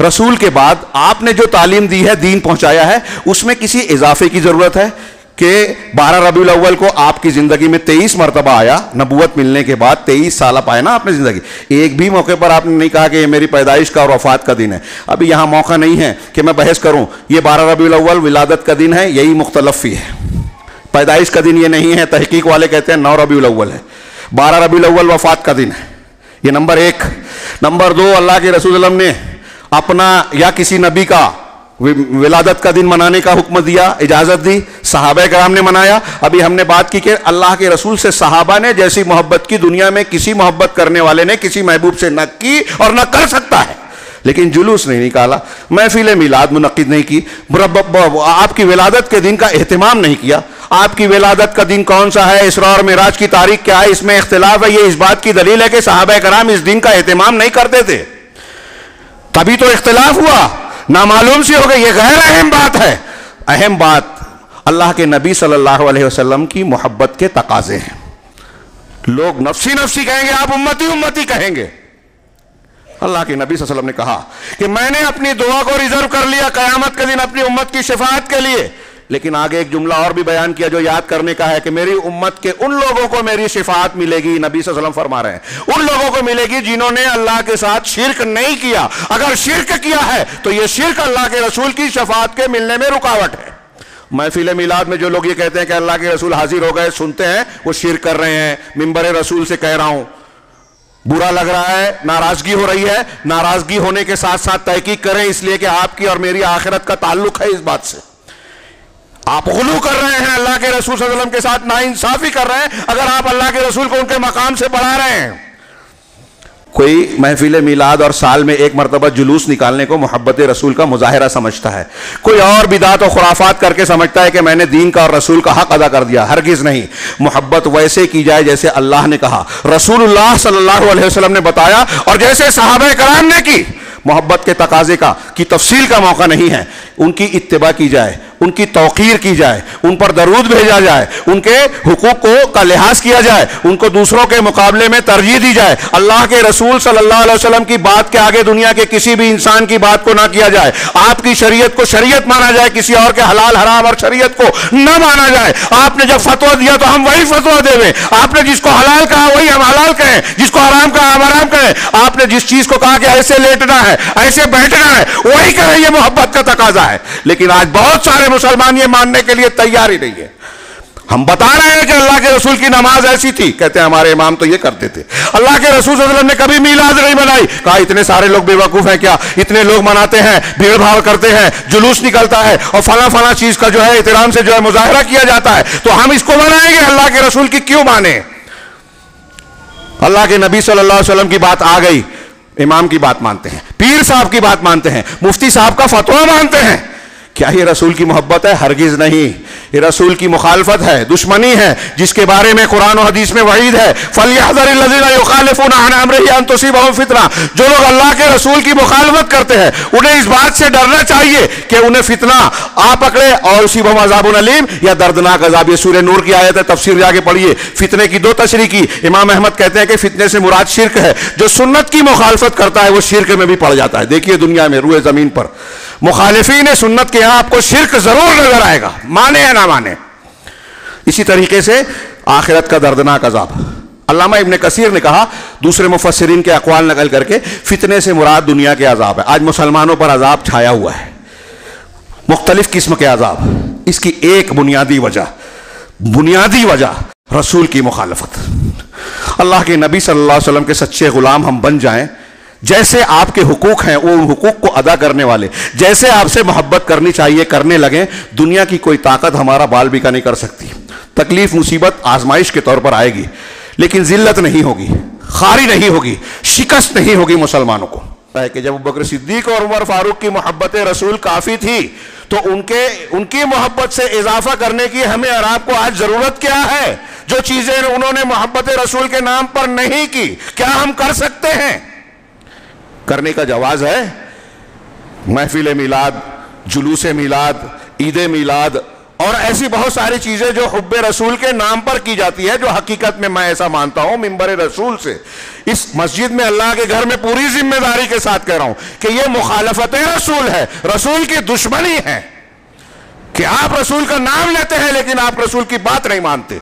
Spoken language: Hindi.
रसूल के बाद आपने जो तालीम दी है, दीन पहुंचाया है, उसमें किसी इजाफे की जरूरत है कि 12 रबीउल अव्वल को आपकी जिंदगी में 23 मरतबा आया, नबूवत मिलने के बाद 23 साल पाए ना आपने जिंदगी, एक भी मौके पर आपने नहीं कहा कि ये मेरी पैदाइश का और वफात का दिन है। अभी यहां मौका नहीं है कि मैं बहस करूं ये 12 रबीउल अव्वल विलादत का दिन है, यही मुख्तलफी है, पैदाइश का दिन ये नहीं है। तहकीक वाले कहते हैं 9 रबीउल अव्वल है, 12 रबीउल अव्वल वफात का दिन है। ये नंबर 1। नंबर 2, अल्लाह के रसूल सल्लल्लाहु अलैहि वसल्लम ने अपना या किसी नबी का विलादत का दिन मनाने का हुक्म दिया, इजाजत दी, सहाबा कराम ने मनाया। अभी हमने बात की कि अल्लाह के रसूल से सहाबा ने जैसी मोहब्बत की दुनिया में किसी मोहब्बत करने वाले ने किसी महबूब से न की और न कर सकता है। लेकिन जुलूस नहीं निकाला, महफिल मिलाद मुनक्किद नहीं की, आपकी विलादत के दिन का एहतमाम नहीं किया। आपकी विलादत का दिन कौन सा है, इसरा और मिराज की तारीख क्या है, इसमें इख्तिलाफ है। ये इस बात की दलील है कि सहाबा कराम इस दिन का एहतमाम नहीं करते थे, तभी तो इख्तिलाफ हुआ, नामालूम सी हो गई। ये गैर अहम बात है। अहम बात अल्लाह के नबी सल्लल्लाहु अलैहि वसल्लम की मोहब्बत के तकाजे हैं। लोग नफ्सी नफ्सी कहेंगे, आप उम्मती उम्मती कहेंगे। अल्लाह के नबी सल्लल्लाहु अलैहि वसल्लम ने कहा कि मैंने अपनी दुआ को रिजर्व कर लिया क़यामत के दिन अपनी उम्मत की शफाअत के लिए। लेकिन आगे एक जुमला और भी बयान किया जो याद करने का है कि मेरी उम्मत के उन लोगों को मेरी शिफाअत मिलेगी। नबी सल्लल्लाहु अलैहि वसल्लम फरमा रहे हैं उन लोगों को मिलेगी जिन्होंने अल्लाह के साथ शिर्क नहीं किया। अगर शिर्क किया है तो यह शिर्क अल्लाह के रसूल की शफाअत के मिलने में रुकावट है। महफिल मिलाद में जो लोग ये कहते हैं कि अल्लाह के रसूल हाजिर हो गए, सुनते हैं वो शिर्क कर रहे हैं। मिंबर रसूल से कह रहा हूं, बुरा लग रहा है, नाराजगी हो रही है, नाराजगी होने के साथ साथ तहकीक करें, इसलिए कि आपकी और मेरी आखिरत का ताल्लुक है इस बात से। आप गुलू कर रहे हैं अल्लाह के रसूल सल्लल्लाहु अलैहि वसल्लम के साथ, नाइंसाफी कर रहे हैं अगर आप अल्लाह के रसूल को उनके मकाम से बढ़ा रहे हैं। कोई महफिल मिलाद और साल में एक मरतबा जुलूस निकालने को मोहब्बत रसूल का मुजाहिरा समझता है, कोई और बिदात और खुराफात करके समझता है कि मैंने दीन का और रसूल का हक अदा कर दिया। हरगिज नहीं। मोहब्बत वैसे की जाए जैसे अल्लाह ने कहा, रसूलुल्लाह सल्लल्लाहु अलैहि वसल्लम ने बताया और जैसे सहाबा कराम ने की। मोहब्बत के तकाजे का की तफसील का मौका नहीं है। उनकी इत्तिबा की जाए, उनकी तौकीर की जाए, उन पर दरूद भेजा जाए, उनके हुकूक को का लिहाज किया जाए, उनको दूसरों के मुकाबले में तरजीह दी जाए। अल्लाह के रसूल सल्लल्लाहु अलैहि वसल्लम की बात के आगे दुनिया के किसी भी इंसान की बात को ना किया जाए। आपकी शरीयत को शरीयत माना जाए, किसी और के हलाल हराम और शरीयत को न माना जाए। आपने जब फतवा दिया तो हम वही फतवा देवें। आपने जिसको हलाल कहा वही हम हलाल कहें, जिसको हराम कहा हम हराम कहें। आपने जिस चीज को कहा कि ऐसे लेटना है, ऐसे बैठना है, वही कहें। यह मोहब्बत का तकाजा है। लेकिन आज बहुत सारे मुसलमान ये मानने के लिए तैयार ही नहीं है। हम बता रहे हैं कि अल्लाह के रसूल की नमाज ऐसी थी, कहते हैं हमारे इमाम तो ये करते थे। अल्लाह के रसूल सल्लल्लाहु अलैहि वसल्लम ने कभी मीलाद नहीं बनाई। कहा इतने सारे लोग बेवकूफ हैं क्या, इतने लोग मनाते हैं, भीड़ भाड़ करते हैं, जुलूस निकलता है और फला फला चीज का जो है एहतराम से जो है मुजाहिरा किया जाता है, तो हम इसको बनाएंगे, अल्लाह के रसूल की क्यों माने। अल्लाह के नबी सल्लल्लाहु अलैहि वसल्लम की बात आ गई, इमाम की बात मानते हैं, पीर साहब की बात मानते हैं, मुफ्ती साहब का फतवा मानते हैं। क्या ये रसूल की मोहब्बत है? हरगिज नहीं। ये रसूल की मुखालफत है, दुश्मनी है, जिसके बारे में कुरान और हदीस में वईद है। फलयहज़रिल्लज़ीना युखालिफूना अन अम्रिही अन तुसीबहुम फितना। जो लोग अल्लाह के रसूल की मुखालफत करते हैं उन्हें इस बात से डरना चाहिए कि उन्हें फितना आ पकड़े और युसीबहुम अज़ाबुन अलीम, या दर्दनाक अज़ाब। ये सूरह नूर की आयत है, तफसीर जाके पढ़िए। फितने की दो तशरीह की। इमाम अहमद कहते हैं कि फितने से मुराद शिर्क है। जो सुन्नत की मुखालफत करता है वो शिर्क में भी पड़ जाता है। देखिए दुनिया में रूए जमीन पर मुखालिफीन सुन्नत के यहां आपको शिर्क जरूर नजर आएगा, माने या ना माने। इसी तरीके से आखिरत का दर्दनाक अजाब। अल्लामा इब्न कसीर ने कहा, दूसरे मुफस्सिरीन के अक़वाल नकल करके, फितने से मुराद दुनिया के अजाब है। आज मुसलमानों पर अजाब छाया हुआ है, मुख्तलिफ किस्म के अजाब। इसकी एक बुनियादी वजह रसूल की मुखालफत। अल्लाह के नबी सल्लल्लाहु अलैहि वसल्लम के सच्चे गुलाम हम बन जाएं, जैसे आपके हुकूक हैं वो उन हुकूक को अदा करने वाले, जैसे आपसे मोहब्बत करनी चाहिए करने लगे, दुनिया की कोई ताकत हमारा बाल बिका नहीं कर सकती। तकलीफ मुसीबत आजमाइश के तौर पर आएगी, लेकिन जिल्लत नहीं होगी, खारी नहीं होगी, शिकस्त नहीं होगी मुसलमानों को। है कि जब अबू बकर सिद्दीक और उमर फारूक की मोहब्बत रसूल काफी थी, तो उनकी मोहब्बत से इजाफा करने की हमें और आपको आज जरूरत क्या है? जो चीजें उन्होंने मोहब्बत रसूल के नाम पर नहीं की, क्या हम कर सकते हैं? करने का जवाज है। महफिल मिलाद, जुलूस मिलाद, ईद मिलाद और ऐसी बहुत सारी चीजें जो हुब्बे रसूल के नाम पर की जाती है, जो हकीकत में मैं ऐसा मानता हूं मिंबर रसूल से इस मस्जिद में, अल्लाह के घर में पूरी जिम्मेदारी के साथ कह रहा हूं कि यह मुखालफत रसूल है, रसूल की दुश्मनी है कि आप रसूल का नाम लेते हैं लेकिन आप रसूल की बात नहीं मानते।